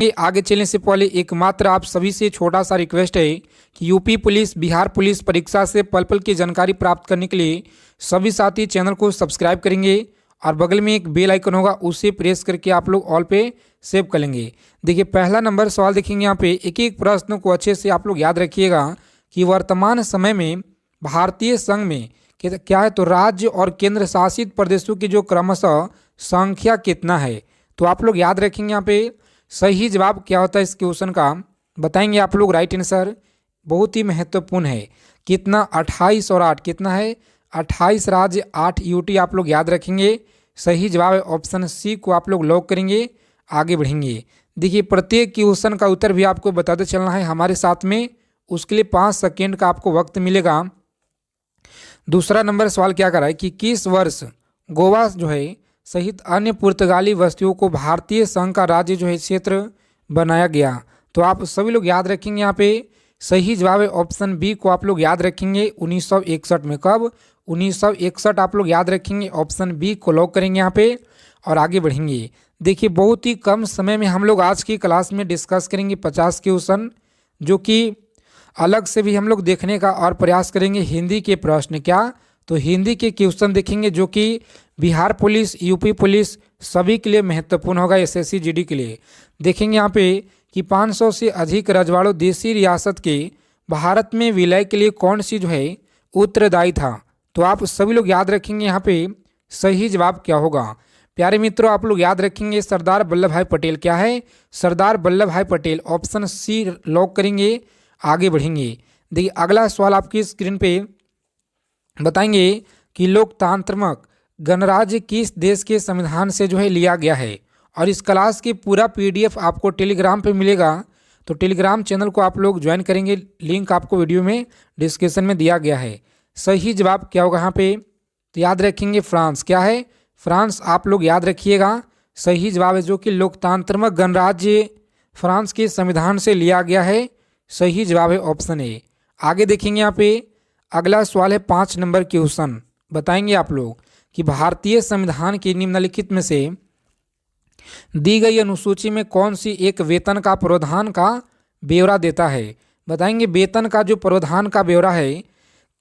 ये आगे चलने से पहले एकमात्र आप सभी से छोटा सा रिक्वेस्ट है कि यूपी पुलिस, बिहार पुलिस परीक्षा से पल पल की जानकारी प्राप्त करने के लिए सभी साथी चैनल को सब्सक्राइब करेंगे और बगल में एक बेल आइकन होगा, उसे प्रेस करके आप लोग ऑल पे सेव कर लेंगे। देखिए पहला नंबर सवाल देखेंगे यहाँ पे, एक एक प्रश्न को अच्छे से आप लोग याद रखिएगा कि वर्तमान समय में भारतीय संघ में क्या है, तो राज्य और केंद्र शासित प्रदेशों की जो क्रमशः संख्या कितना है। तो आप लोग याद रखेंगे यहाँ पे सही जवाब क्या होता है इस क्वेश्चन का, बताएंगे आप लोग राइट आंसर। बहुत ही महत्वपूर्ण है, कितना 28 और 8 कितना है, 28 राज्य 8 यूटी आप लोग याद रखेंगे। सही जवाब है ऑप्शन सी को आप लोग लॉक करेंगे, आगे बढ़ेंगे। देखिए प्रत्येक क्वेश्चन का उत्तर भी आपको बताते चलना है हमारे साथ में, उसके लिए 5 सेकेंड का आपको वक्त मिलेगा। दूसरा नंबर सवाल क्या कर रहा है कि किस वर्ष गोवा जो है सहित अन्य पुर्तगाली वस्तुओं को भारतीय संघ का राज्य जो है क्षेत्र बनाया गया। तो आप सभी लोग याद रखेंगे यहाँ पे सही जवाब है ऑप्शन बी को आप लोग याद रखेंगे 1961 में। कब? 1961 आप लोग याद रखेंगे, ऑप्शन बी को लॉक करेंगे यहाँ पे और आगे बढ़ेंगे। देखिए बहुत ही कम समय में हम लोग आज की क्लास में डिस्कस करेंगे 50 क्वेश्चन, जो कि अलग से भी हम लोग देखने का और प्रयास करेंगे। हिंदी के प्रश्न क्या, तो हिंदी के क्वेश्चन देखेंगे जो कि बिहार पुलिस, यूपी पुलिस सभी के लिए महत्वपूर्ण होगा, एसएससी जीडी के लिए। देखेंगे यहाँ पे कि 500 से अधिक रजवाड़ों देशी रियासत के भारत में विलय के लिए कौन सी जो है उत्तरदायी था। तो आप सभी लोग याद रखेंगे यहाँ पे सही जवाब क्या होगा। प्यारे मित्रों आप लोग याद रखेंगे सरदार वल्लभ भाई पटेल। क्या है? सरदार वल्लभ भाई पटेल, ऑप्शन सी लॉक करेंगे, आगे बढ़ेंगे। देखिए अगला सवाल आपकी स्क्रीन पे बताएंगे कि लोकतांत्रिक गणराज्य किस देश के संविधान से जो है लिया गया है। और इस क्लास की पूरा पीडीएफ आपको टेलीग्राम पे मिलेगा, तो टेलीग्राम चैनल को आप लोग ज्वाइन करेंगे, लिंक आपको वीडियो में डिस्क्रिप्शन में दिया गया है। सही जवाब क्या होगा यहाँ पे, तो याद रखेंगे फ्रांस। क्या है? फ्रांस आप लोग याद रखिएगा, सही जवाब है जो कि लोकतांत्रिक गणराज्य फ्रांस के संविधान से लिया गया है। सही जवाब है ऑप्शन ए। आगे देखेंगे यहाँ पे अगला सवाल है 5 नंबर क्वेश्चन, बताएंगे आप लोग कि भारतीय संविधान की निम्नलिखित में से दी गई अनुसूची में कौन सी एक वेतन का प्रावधान का ब्यौरा देता है। बताएंगे वेतन का जो प्रावधान का ब्यौरा है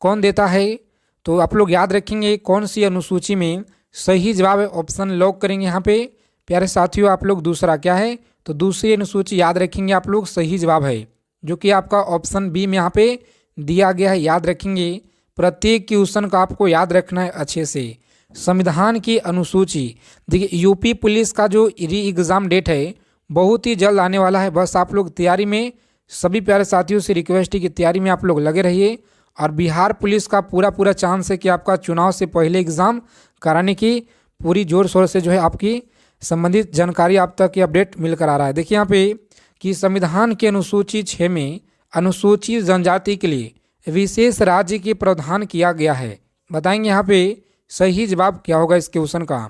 कौन देता है। तो आप लोग याद रखेंगे कौन सी अनुसूची में। सही जवाब है ऑप्शन लॉक करेंगे यहाँ पे। प्यारे साथियों आप लोग दूसरा क्या है, तो दूसरी अनुसूची याद रखेंगे आप लोग, सही जवाब है जो कि आपका ऑप्शन बी में यहाँ पे दिया गया है। याद रखेंगे प्रत्येक क्वेश्चन का आपको याद रखना है अच्छे से। संविधान की अनुसूची, देखिए यूपी पुलिस का जो री एग्ज़ाम डेट है बहुत ही जल्द आने वाला है। बस आप लोग तैयारी में, सभी प्यारे साथियों से रिक्वेस्ट है कि तैयारी में आप लोग लगे रहिए। और बिहार पुलिस का पूरा चांस है कि आपका चुनाव से पहले एग्ज़ाम कराने की पूरी जोर शोर से जो है आपकी संबंधित जानकारी आप तक की अपडेट मिलकर आ रहा है। देखिए यहाँ पे कि संविधान की अनुसूची 6 में अनुसूचित जनजाति के लिए विशेष राज्य के प्रावधान किया गया है। बताएंगे यहाँ पे सही जवाब क्या होगा इस क्वेश्चन का।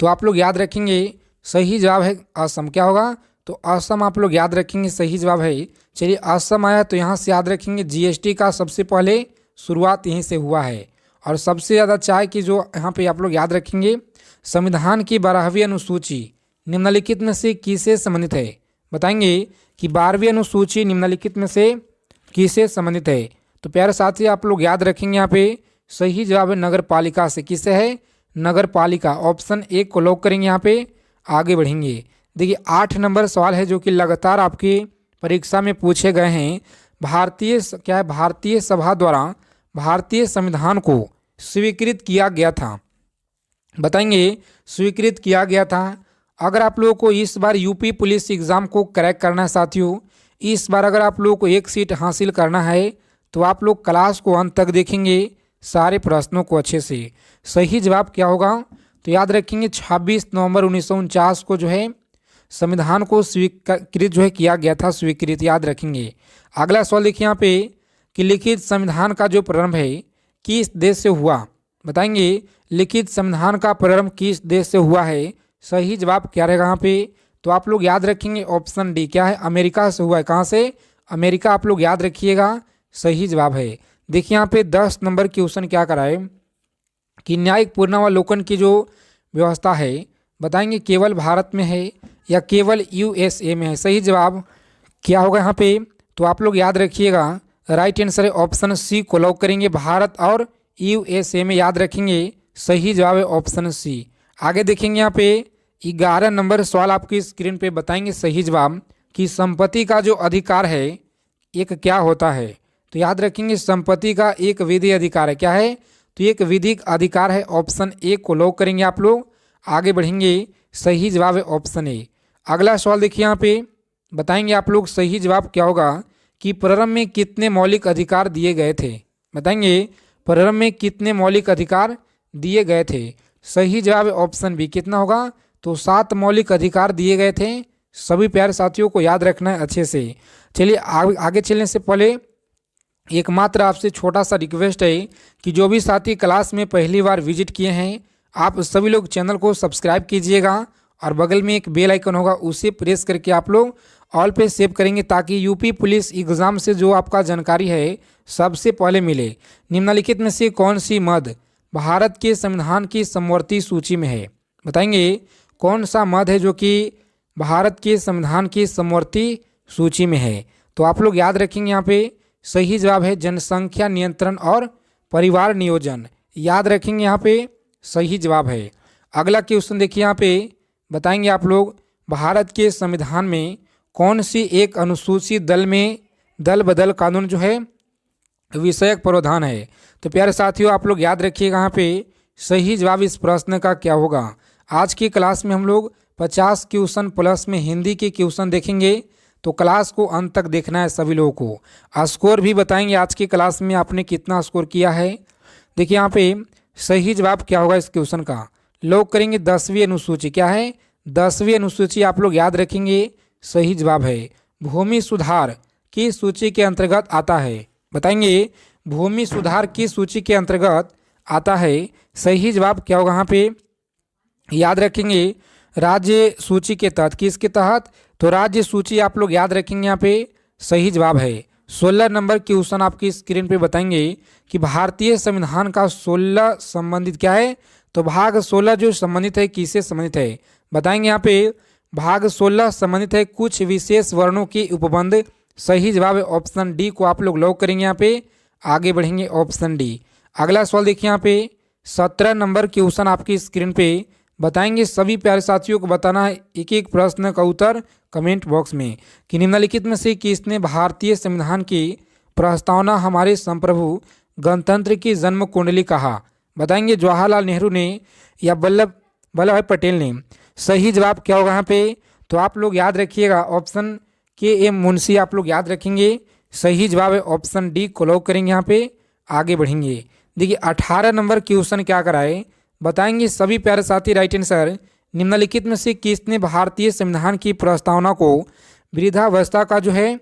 तो आप लोग याद रखेंगे सही जवाब है असम। क्या होगा, तो असम आप लोग याद रखेंगे, सही जवाब है। चलिए असम आया तो यहाँ से याद रखेंगे जीएसटी का सबसे पहले शुरुआत यहीं से हुआ है। और सबसे ज़्यादा चाय की जो यहाँ पे आप लोग याद रखेंगे संविधान की 12वीं अनुसूची निम्नलिखित में से किससे संबंधित है। बताएंगे कि 12वीं अनुसूची निम्नलिखित में से किससे संबंधित है। तो प्यारे साथी आप लोग याद रखेंगे यहाँ पे सही जवाब है नगर पालिका से। किससे है? नगर पालिका, ऑप्शन ए को लॉक करेंगे यहाँ पे, आगे बढ़ेंगे। देखिए 8 नंबर सवाल है जो कि लगातार आपकी परीक्षा में पूछे गए हैं। भारतीय सभा द्वारा भारतीय संविधान को स्वीकृत किया गया था। बताएंगे स्वीकृत किया गया था। अगर आप लोगों को इस बार यूपी पुलिस एग्ज़ाम को क्रैक करना है साथियों, इस बार अगर आप लोगों को एक सीट हासिल करना है तो आप लोग क्लास को अंत तक देखेंगे, सारे प्रश्नों को अच्छे से। सही जवाब क्या होगा, तो याद रखेंगे 26 नवंबर 1949 को जो है संविधान को स्वीकृत जो है किया गया था, स्वीकृत याद रखेंगे। अगला सवाल देखिए यहाँ पे कि लिखित संविधान का जो प्रारंभ है किस देश से हुआ। बताएंगे लिखित संविधान का प्रारंभ किस देश से हुआ है। सही जवाब क्या रहेगा यहाँ पे, तो आप लोग याद रखेंगे ऑप्शन डी। क्या है? अमेरिका से हुआ है। कहाँ से? अमेरिका आप लोग याद रखिएगा, सही जवाब है। देखिए यहाँ पे 10 नंबर क्वेश्चन क्या कराए कि न्यायिक पुनरावलोकन की जो व्यवस्था है बताएंगे केवल भारत में है या केवल यूएसए में है? सही जवाब क्या होगा यहाँ पे? तो आप लोग याद रखिएगा, राइट आंसर है ऑप्शन सी को लॉक करेंगे, भारत और यूएसए में याद रखेंगे। सही जवाब है ऑप्शन सी। आगे देखेंगे यहाँ पे 11 नंबर सवाल आपकी स्क्रीन पे बताएंगे सही जवाब कि संपत्ति का जो अधिकार है एक क्या होता है? तो याद रखेंगे संपत्ति का एक विधि अधिकार है। क्या है? तो एक विधिक अधिकार है। ऑप्शन ए को लॉक करेंगे आप लोग। आगे बढ़ेंगे, सही जवाब है ऑप्शन ए। अगला सवाल देखिए यहाँ पे बताएंगे आप लोग सही जवाब क्या होगा कि प्रारंभ में कितने मौलिक अधिकार दिए गए थे? बताएंगे प्रारंभ में कितने मौलिक अधिकार दिए गए थे? सही जवाब है ऑप्शन बी। कितना होगा? तो 7 मौलिक अधिकार दिए गए थे। सभी प्यारे साथियों को याद रखना है अच्छे से। चलिए आगे चलने से पहले एकमात्र आपसे छोटा सा रिक्वेस्ट है कि जो भी साथी क्लास में पहली बार विजिट किए हैं आप सभी लोग चैनल को सब्सक्राइब कीजिएगा और बगल में एक बेल आइकन होगा उसे प्रेस करके आप लोग ऑल पे सेव करेंगे ताकि यूपी पुलिस एग्ज़ाम से जो आपका जानकारी है सबसे पहले मिले। निम्नलिखित में से कौन सी मद भारत के संविधान की समवर्ती सूची में है? बताएंगे कौन सा मद है जो कि भारत के संविधान की समवर्ती सूची में है? तो आप लोग याद रखेंगे यहाँ पे सही जवाब है जनसंख्या नियंत्रण और परिवार नियोजन। याद रखेंगे यहाँ पे सही जवाब है। अगला क्वेश्चन देखिए यहाँ पे बताएंगे आप लोग भारत के संविधान में कौन सी एक अनुसूचित दल में दल बदल कानून जो है विषयक प्रावधान है? तो प्यारे साथियों आप लोग याद रखिएगा यहाँ पे सही जवाब इस प्रश्न का क्या होगा। आज की क्लास में हम लोग 50 क्वेश्चन प्लस में हिंदी के क्वेश्चन देखेंगे, तो क्लास को अंत तक देखना है सभी लोगों को। स्कोर भी बताएंगे आज की क्लास में आपने कितना स्कोर किया है। देखिए यहाँ पे सही जवाब क्या होगा इस क्वेश्चन का? लॉक करेंगे 10वीं अनुसूची। क्या है? 10वीं अनुसूची आप लोग याद रखेंगे सही जवाब है भूमि सुधार की सूची के अंतर्गत आता है। बताएंगे भूमि सुधार की सूची के अंतर्गत आता है। सही जवाब क्या होगा यहाँ पे? याद रखेंगे राज्य सूची के तहत। किसके तहत? तो राज्य सूची आप लोग याद रखेंगे यहाँ पे सही जवाब है। 16 नंबर क्वेश्चन आपकी स्क्रीन पे बताएंगे कि भारतीय संविधान का 16 संबंधित क्या है? तो भाग 16 जो संबंधित है किससे संबंधित है? बताएंगे यहाँ पे भाग 16 संबंधित है कुछ विशेष वर्णों की उपबंध। सही जवाब है ऑप्शन डी को आप लोग लॉक करेंगे यहाँ पे। आगे बढ़ेंगे ऑप्शन डी। अगला सवाल देखिए यहाँ पे 17 नंबर क्वेश्चन आपकी स्क्रीन पे बताएंगे। सभी प्यारे साथियों को बताना है एक एक प्रश्न का उत्तर कमेंट बॉक्स में कि निम्नलिखित में से किसने भारतीय संविधान की प्रस्तावना हमारे संप्रभु गणतंत्र की जन्म कुंडली कहा? बताएंगे जवाहरलाल नेहरू ने या वल्लभ भाई पटेल ने? सही जवाब क्या होगा यहाँ पे? तो आप लोग याद रखिएगा ऑप्शन के एम मुंशी आप लोग याद रखेंगे। सही जवाब है ऑप्शन डी को लॉक करेंगे यहाँ पे। आगे बढ़ेंगे, देखिए 18 नंबर क्वेश्चन क्या कराए बताएंगे सभी प्यारे साथी। राइट आंसर निम्नलिखित में से किसने भारतीय संविधान की प्रस्तावना को वृद्धावस्था का जो है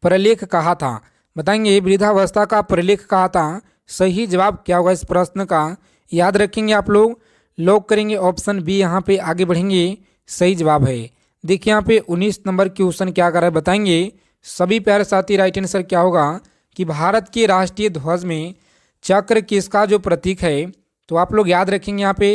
प्रलेख कहा था? बताएंगे वृद्धावस्था का प्रलेख कहा था। सही जवाब क्या होगा इस प्रश्न का? याद रखेंगे आप लोग, लॉक करेंगे ऑप्शन बी यहाँ पे। आगे बढ़ेंगे, सही जवाब है। देखिए यहाँ पे 19 नंबर क्वेश्चन क्या कर रहा है बताएंगे सभी प्यारे साथी। राइट आंसर क्या होगा कि भारत के राष्ट्रीय ध्वज में चक्र किसका जो प्रतीक है? तो आप लोग याद रखेंगे यहाँ पे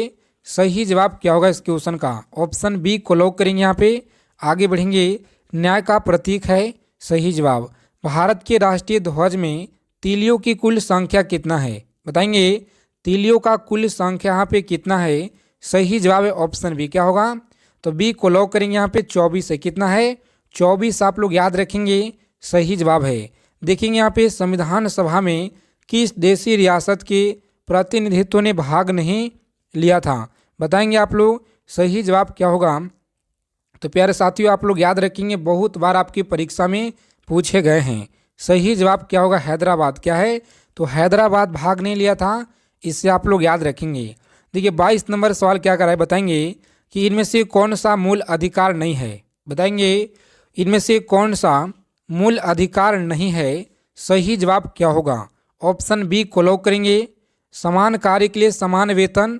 सही जवाब क्या होगा इस क्वेश्चन का? ऑप्शन बी को लॉक करेंगे यहाँ पे। आगे बढ़ेंगे, न्याय का प्रतीक है सही जवाब। भारत के राष्ट्रीय ध्वज में तीलियों की कुल संख्या कितना है? बताएंगे तीलियों का कुल संख्या यहाँ पे कितना है? सही जवाब है ऑप्शन बी। क्या होगा? तो बी को लॉक करेंगे यहाँ पे। 24 है। कितना है? 24 आप लोग याद रखेंगे सही जवाब है। देखेंगे यहाँ पे संविधान सभा में किस देशी रियासत के प्रतिनिधित्व ने भाग नहीं लिया था? बताएंगे आप लोग सही जवाब क्या होगा? तो प्यारे साथियों आप लोग याद रखेंगे बहुत बार आपकी परीक्षा में पूछे गए हैं। सही जवाब क्या होगा? हैदराबाद। क्या है? तो हैदराबाद भाग नहीं लिया था, इससे आप लोग याद रखेंगे। देखिए 22 नंबर सवाल क्या कराए बताएंगे कि इनमें से कौन सा मूल अधिकार नहीं है? बताएंगे इनमें से कौन सा मूल अधिकार नहीं है? सही जवाब क्या होगा? ऑप्शन बी को लॉक करेंगे। समान कार्य के लिए समान वेतन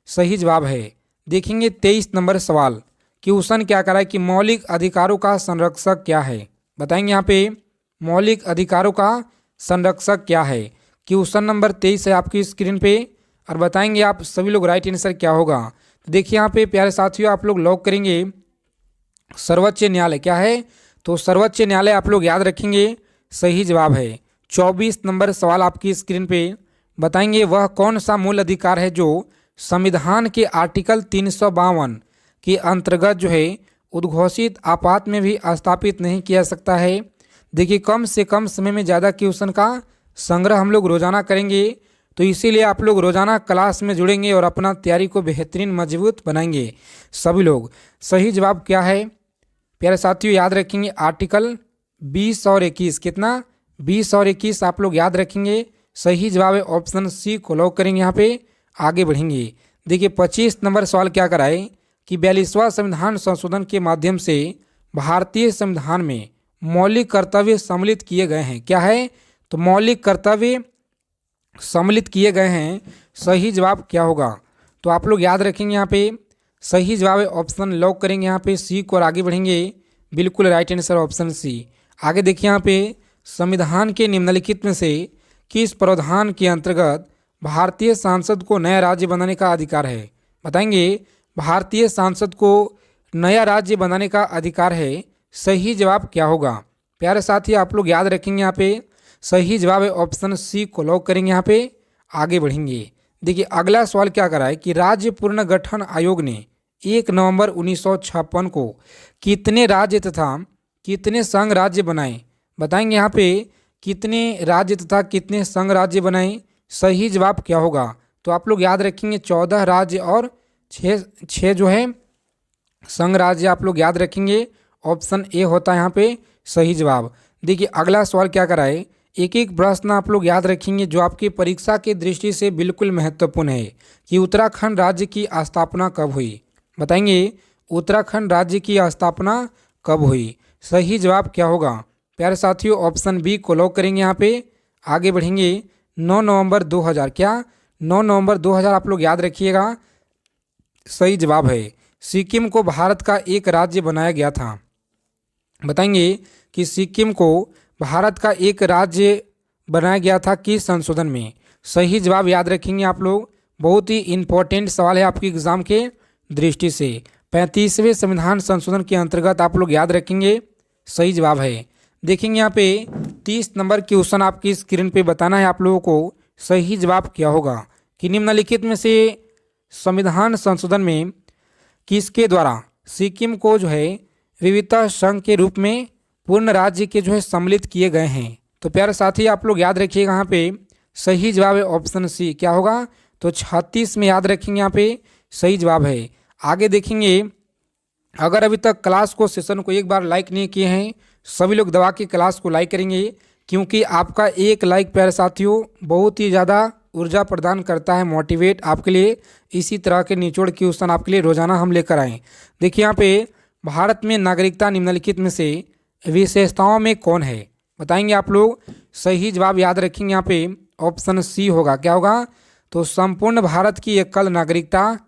सही जवाब है। देखेंगे 23 नंबर सवाल क्वेश्चन क्या करा है कि मौलिक अधिकारों का संरक्षक क्या है? बताएंगे यहाँ पे मौलिक अधिकारों का संरक्षक क्या है? क्वेश्चन नंबर 23 है आपकी स्क्रीन पे और बताएंगे आप सभी लोग राइट आंसर क्या होगा। तो देखिए यहाँ पे प्यारे साथियों आप लोग लॉक करेंगे सर्वोच्च न्यायालय क्या है? तो सर्वोच्च न्यायालय आप लोग याद रखेंगे, सही जवाब है। 24 नंबर सवाल आपकी स्क्रीन पे बताएंगे, वह कौन सा मूल अधिकार है जो संविधान के आर्टिकल 352 के अंतर्गत जो है उद्घोषित आपात में भी स्थापित नहीं किया सकता है। देखिए, कम से कम समय में ज़्यादा क्वेश्चन का संग्रह हम लोग रोजाना करेंगे, तो इसीलिए आप लोग रोजाना क्लास में जुड़ेंगे और अपना तैयारी को बेहतरीन मजबूत बनाएंगे सभी लोग। सही जवाब क्या है प्यारे साथियों? याद रखेंगे आर्टिकल 20 और 21। कितना? 20 और 21 आप लोग याद रखेंगे। सही जवाब है ऑप्शन सी को लॉक करेंगे। यहाँ पे आगे बढ़ेंगे। देखिए 25 नंबर सवाल क्या कराए कि 42वां संविधान संशोधन के माध्यम से भारतीय संविधान में मौलिक कर्तव्य सम्मिलित किए गए हैं। क्या है? तो मौलिक कर्तव्य सम्मिलित किए गए हैं। सही जवाब क्या होगा? तो आप लोग याद रखेंगे यहाँ पे सही जवाब है ऑप्शन लॉक करेंगे यहाँ पे सी को और आगे बढ़ेंगे। बिल्कुल राइट आंसर ऑप्शन सी। आगे देखिए यहाँ पे संविधान के निम्नलिखित में से किस प्रावधान के अंतर्गत भारतीय सांसद को नया राज्य बनाने का अधिकार है? बताएंगे भारतीय सांसद को नया राज्य बनाने का अधिकार है। सही जवाब क्या होगा? प्यारे साथी आप लोग याद रखेंगे यहाँ पे सही जवाब है ऑप्शन सी को लॉक करेंगे। यहाँ पे आगे बढ़ेंगे। देखिए अगला सवाल क्या करा है कि राज्य पुनर्गठन आयोग ने 1 नवंबर 1956 को कितने राज्य तथा कितने संघ राज्य बनाए? बताएंगे यहाँ पे कितने राज्य तथा कितने संघ राज्य बनाए? सही जवाब क्या होगा? तो आप लोग याद रखेंगे 14 राज्य और 6 जो है संघ राज्य आप लोग याद रखेंगे। ऑप्शन ए होता है यहाँ पे सही जवाब। देखिए अगला सवाल क्या कराए, एक एक प्रश्न आप लोग याद रखेंगे जो आपकी परीक्षा की दृष्टि से बिल्कुल महत्वपूर्ण है कि उत्तराखंड राज्य की स्थापना कब हुई? बताएंगे उत्तराखंड राज्य की स्थापना कब हुई? सही जवाब क्या होगा? प्यारे साथियों ऑप्शन बी को लॉक करेंगे। यहाँ पे आगे बढ़ेंगे। 9 नवंबर 2000। क्या? 9 नवंबर 2000 आप लोग याद रखिएगा। सही जवाब है। सिक्किम को भारत का एक राज्य बनाया गया था। बताएंगे कि सिक्किम को भारत का एक राज्य बनाया गया था किस संशोधन में? सही जवाब याद रखेंगे आप लोग। बहुत ही इंपॉर्टेंट सवाल है आपकी एग्जाम के दृष्टि से। 35वें संविधान संशोधन के अंतर्गत आप लोग याद रखेंगे। सही जवाब है। देखेंगे यहाँ पे 30 नंबर क्वेश्चन आपकी स्क्रीन पे बताना है आप लोगों को सही जवाब क्या होगा कि निम्नलिखित में से संविधान संशोधन में किसके द्वारा सिक्किम को जो है विविधता संघ के रूप में पूर्ण राज्य के जो है सम्मिलित किए गए हैं? तो प्यारे साथी आप लोग याद रखिएगा यहाँ पे सही जवाब है ऑप्शन सी। क्या होगा? तो 36 में याद रखेंगे यहाँ पे सही जवाब है। आगे देखेंगे अगर अभी तक क्लास को सेशन को एक बार लाइक नहीं किए हैं सभी लोग दबा के क्लास को लाइक करेंगे, क्योंकि आपका एक लाइक प्यारे साथियों बहुत ही ज़्यादा ऊर्जा प्रदान करता है, मोटिवेट आपके लिए। इसी तरह के निचोड़ क्वेश्चन आपके लिए रोजाना हम लेकर आएँ। देखिए यहाँ पे भारत में नागरिकता निम्नलिखित में से विशेषताओं में कौन है? बताएंगे आप लोग। सही जवाब याद रखेंगे यहाँ पे ऑप्शन सी होगा। क्या होगा? तो संपूर्ण भारत की एकल नागरिकता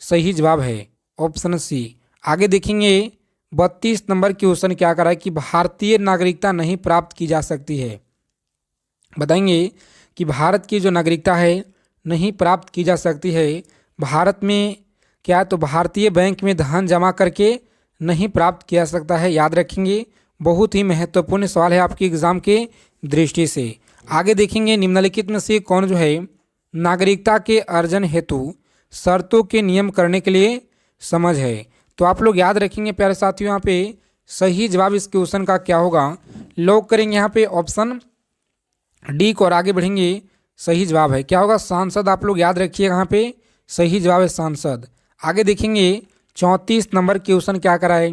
सही जवाब है ऑप्शन सी। आगे देखेंगे 32 नंबर क्वेश्चन क्या करा है कि भारतीय नागरिकता नहीं प्राप्त की जा सकती है। बताएंगे कि भारत की जो नागरिकता है नहीं प्राप्त की जा सकती है। भारत में क्या? तो भारतीय बैंक में धन जमा करके नहीं प्राप्त किया सकता है। याद रखेंगे बहुत ही महत्वपूर्ण सवाल है आपकी एग्जाम के दृष्टि से। आगे देखेंगे निम्नलिखित में से कौन जो है नागरिकता के अर्जन हेतु शर्तों के नियम करने के लिए समझ है? तो आप लोग याद रखेंगे प्यारे साथियों यहाँ पे सही जवाब इस क्वेश्चन का क्या होगा? लॉक करेंगे यहाँ पे ऑप्शन डी को और आगे बढ़ेंगे। सही जवाब है। क्या होगा? सांसद आप लोग याद रखिएगा यहाँ पे सही जवाब है सांसद। आगे देखेंगे 34 नंबर क्वेश्चन क्या कराए,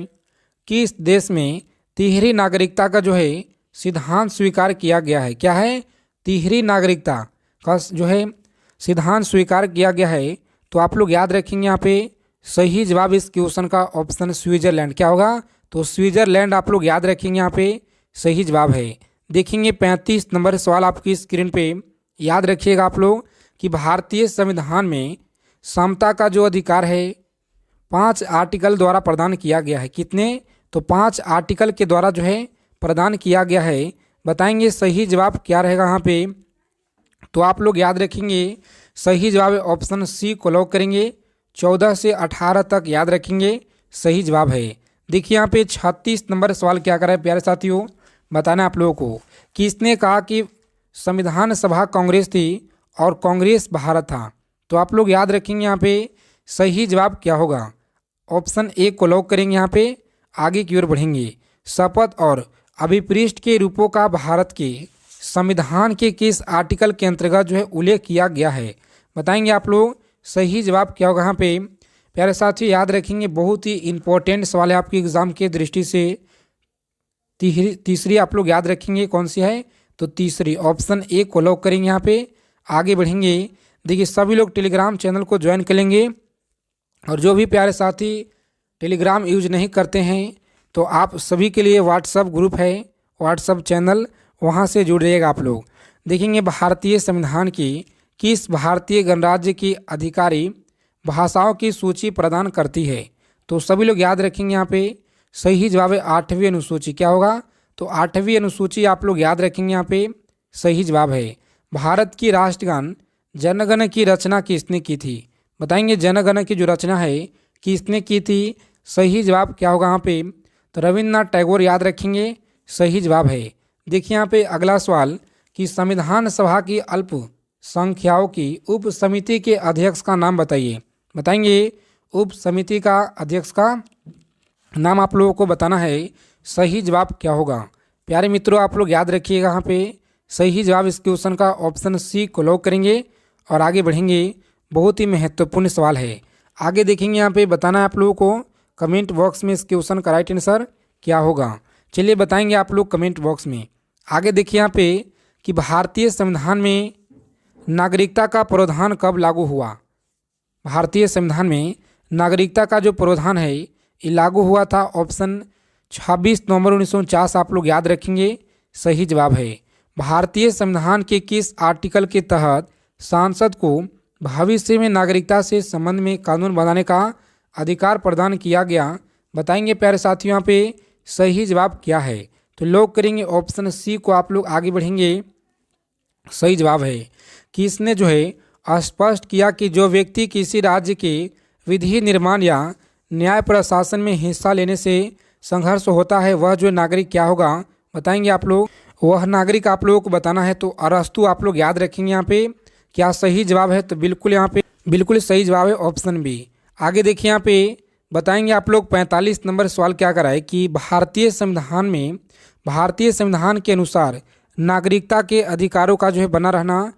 किस देश में तिहरी नागरिकता का जो है सिद्धांत स्वीकार किया गया है? क्या है? तिहरी नागरिकता का जो है सिद्धांत स्वीकार किया गया है। तो आप लोग याद रखेंगे यहाँ पे सही जवाब इस क्वेश्चन का ऑप्शन स्विट्जरलैंड। क्या होगा? तो स्विट्जरलैंड आप लोग याद रखेंगे यहाँ पे सही जवाब है। देखेंगे 35 नंबर सवाल आपकी स्क्रीन पे याद रखिएगा आप लोग कि भारतीय संविधान में समता का जो अधिकार है 5 आर्टिकल द्वारा प्रदान किया गया है। कितने? तो 5 आर्टिकल के द्वारा जो है प्रदान किया गया है। बताएंगे सही जवाब क्या रहेगा यहाँ पे? तो आप लोग याद रखेंगे सही जवाब है ऑप्शन सी को लॉक करेंगे। 14 से 18 तक याद रखेंगे सही जवाब है। देखिए यहाँ पे 36 नंबर सवाल क्या करा है प्यारे साथियों, बताना आप लोगों को कि इसने कहा कि संविधान सभा कांग्रेस थी और कांग्रेस भारत था। तो आप लोग याद रखेंगे यहाँ पे सही जवाब क्या होगा। ऑप्शन ए को लॉक करेंगे। यहाँ पे आगे की ओर बढ़ेंगे। शपथ और अभिपृष्ठ के रूपों का भारत के संविधान के किस आर्टिकल के अंतर्गत जो है उल्लेख किया गया है, बताएंगे आप लोग सही जवाब क्या होगा। यहाँ पे प्यारे साथियों याद रखेंगे, बहुत ही इंपॉर्टेंट सवाल है आपके एग्जाम के दृष्टि से। तीसरी आप लोग याद रखेंगे कौन सी है, तो तीसरी ऑप्शन ए को लॉक करेंगे। यहाँ पे आगे बढ़ेंगे। देखिए सभी लोग टेलीग्राम चैनल को ज्वाइन कर लेंगे और जो भी प्यारे साथी टेलीग्राम यूज नहीं करते हैं तो आप सभी के लिए व्हाट्सअप ग्रुप है, व्हाट्सअप चैनल, वहाँ से जुड़ रहिएगा आप लोग। देखेंगे भारतीय संविधान की किस भारतीय गणराज्य की अधिकारी भाषाओं की सूची प्रदान करती है, तो सभी लोग याद रखेंगे। यहाँ पे सही जवाब है 8वीं अनुसूची। क्या होगा, तो 8वीं अनुसूची आप लोग याद रखेंगे। यहाँ पे सही जवाब है। भारत की राष्ट्रगान जनगण की रचना किसने की थी, बताएंगे जनगण की जो रचना है किसने की थी, सही जवाब क्या होगा यहाँ पे, तो रविन्द्रनाथ टैगोर याद रखेंगे, सही जवाब है। देखिए यहाँ पे अगला सवाल कि संविधान सभा की अल्पसंख्याओं की उप समिति के अध्यक्ष का नाम बताइए, बताएंगे उप समिति का अध्यक्ष का नाम आप लोगों को बताना है, सही जवाब क्या होगा। प्यारे मित्रों आप लोग याद रखिएगा, यहाँ पे सही जवाब इस क्वेश्चन का ऑप्शन सी को लॉक करेंगे और आगे बढ़ेंगे। बहुत ही महत्वपूर्ण सवाल है। आगे देखेंगे यहाँ पे बताना है आप लोगों को कमेंट बॉक्स में इस क्वेश्चन का राइट आंसर क्या होगा। चलिए बताएंगे आप लोग कमेंट बॉक्स में। आगे देखिए यहाँ पे कि भारतीय संविधान में नागरिकता का प्रावधान कब लागू हुआ। भारतीय संविधान में नागरिकता का जो प्रावधान है ये लागू हुआ था, ऑप्शन 26 नवंबर 1949 आप लोग याद रखेंगे, सही जवाब है। भारतीय संविधान के किस आर्टिकल के तहत सांसद को भविष्य में नागरिकता से संबंध में कानून बनाने का अधिकार प्रदान किया गया, बताएंगे प्यारे साथियों यहाँ पे सही जवाब क्या है, तो लॉक करेंगे ऑप्शन सी को। आप लोग आगे बढ़ेंगे। सही जवाब है कि इसने जो है स्पष्ट किया कि जो व्यक्ति किसी राज्य के विधि निर्माण या न्याय प्रशासन में हिस्सा लेने से संघर्ष होता है वह जो नागरिक क्या होगा, बताएंगे आप लोग वह नागरिक आप लोगों को बताना है। तो अरस्तु आप लोग याद रखेंगे। यहाँ पे क्या सही जवाब है, तो बिल्कुल यहाँ पे बिल्कुल सही जवाब है ऑप्शन बी। आगे देखिए यहाँ पे बताएंगे आप लोग 45 नंबर सवाल क्या करा है कि भारतीय संविधान के अनुसार नागरिकता के अधिकारों का जो है बना रहना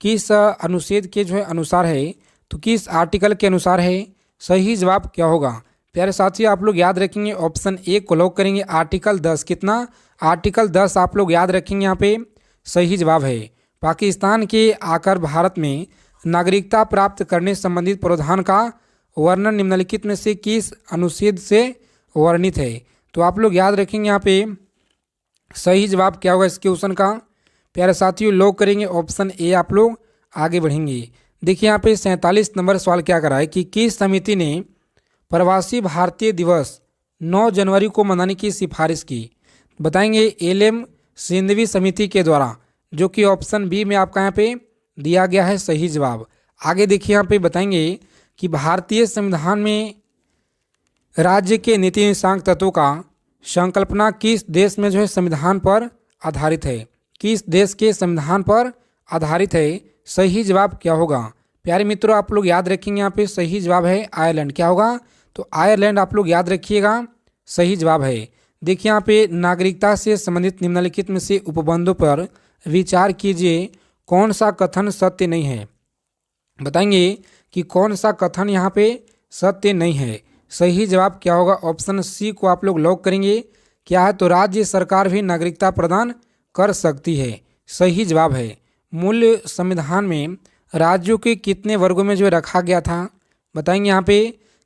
किस अनुच्छेद के जो है अनुसार है, तो किस आर्टिकल के अनुसार है, सही जवाब क्या होगा। प्यारे साथियों आप लोग याद रखेंगे ऑप्शन ए को लॉक करेंगे, आर्टिकल 10। कितना, आर्टिकल 10 आप लोग याद रखेंगे, यहाँ पे सही जवाब है। पाकिस्तान के आकर भारत में नागरिकता प्राप्त करने संबंधित प्रावधान का वर्णन निम्नलिखित में से किस अनुच्छेद से वर्णित है, तो आप लोग याद रखेंगे यहाँ पे सही जवाब क्या होगा इस क्वेश्चन का। प्यारे साथियों लॉक करेंगे ऑप्शन ए। आप लोग आगे बढ़ेंगे। देखिए यहाँ पे 47 नंबर सवाल क्या करा है कि किस समिति ने प्रवासी भारतीय दिवस 9 जनवरी को मनाने की सिफारिश की, बताएंगे एल.एम. सिंघवी समिति के द्वारा, जो कि ऑप्शन बी में आपका यहाँ पे दिया गया है, सही जवाब। आगे देखिए यहाँ पे बताएंगे कि भारतीय संविधान में राज्य के नीति निशांक तत्वों का संकल्पना किस देश में जो है संविधान पर आधारित है, किस देश के संविधान पर आधारित है, सही जवाब क्या होगा। प्यारे मित्रों आप लोग याद रखेंगे यहाँ पे सही जवाब है आयरलैंड। क्या होगा, तो आयरलैंड आप लोग याद रखिएगा, सही जवाब है। देखिए यहाँ पे नागरिकता से संबंधित निम्नलिखित में से उपबंधों पर विचार कीजिए, कौन सा कथन सत्य नहीं है, बताएंगे कि कौन सा कथन यहाँ पे सत्य नहीं है, सही जवाब क्या होगा। ऑप्शन सी को आप लोग लॉक करेंगे। क्या है, तो राज्य सरकार भी नागरिकता प्रदान कर सकती है, सही जवाब है। मूल संविधान में राज्यों के कितने वर्गों में जो रखा गया था, बताएंगे यहाँ पे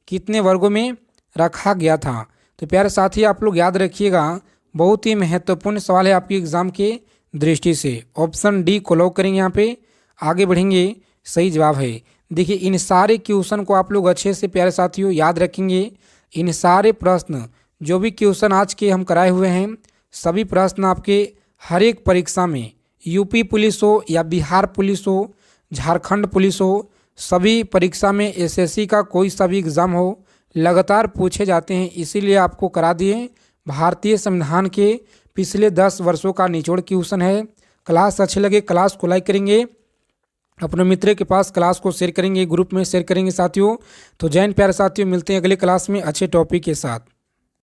कितने वर्गों में रखा गया था। तो प्यारे साथी आप लोग याद रखिएगा, बहुत ही महत्वपूर्ण सवाल है आपकी एग्जाम के दृष्टि से। ऑप्शन डी को लॉक करेंगे। यहाँ पे आगे बढ़ेंगे, सही जवाब है। देखिए इन सारे क्वेश्चन को आप लोग अच्छे से प्यारे साथियों याद रखेंगे। इन सारे प्रश्न जो भी क्वेश्चन आज के हम कराए हुए हैं, सभी प्रश्न आपके हर एक परीक्षा में, यूपी पुलिस हो या बिहार पुलिस हो, झारखंड पुलिस हो, सभी परीक्षा में, एसएससी का कोई सा भी एग्ज़ाम हो, लगातार पूछे जाते हैं, इसीलिए आपको करा दिए। भारतीय संविधान के पिछले 10 वर्षों का निचोड़ क्वेश्चन है। क्लास अच्छे लगे क्लास को लाइक करेंगे, अपने मित्र के पास क्लास को शेयर करेंगे, ग्रुप में शेयर करेंगे साथियों। तो जय हिंद प्यारे साथियों, मिलते हैं अगले क्लास में अच्छे टॉपिक के साथ।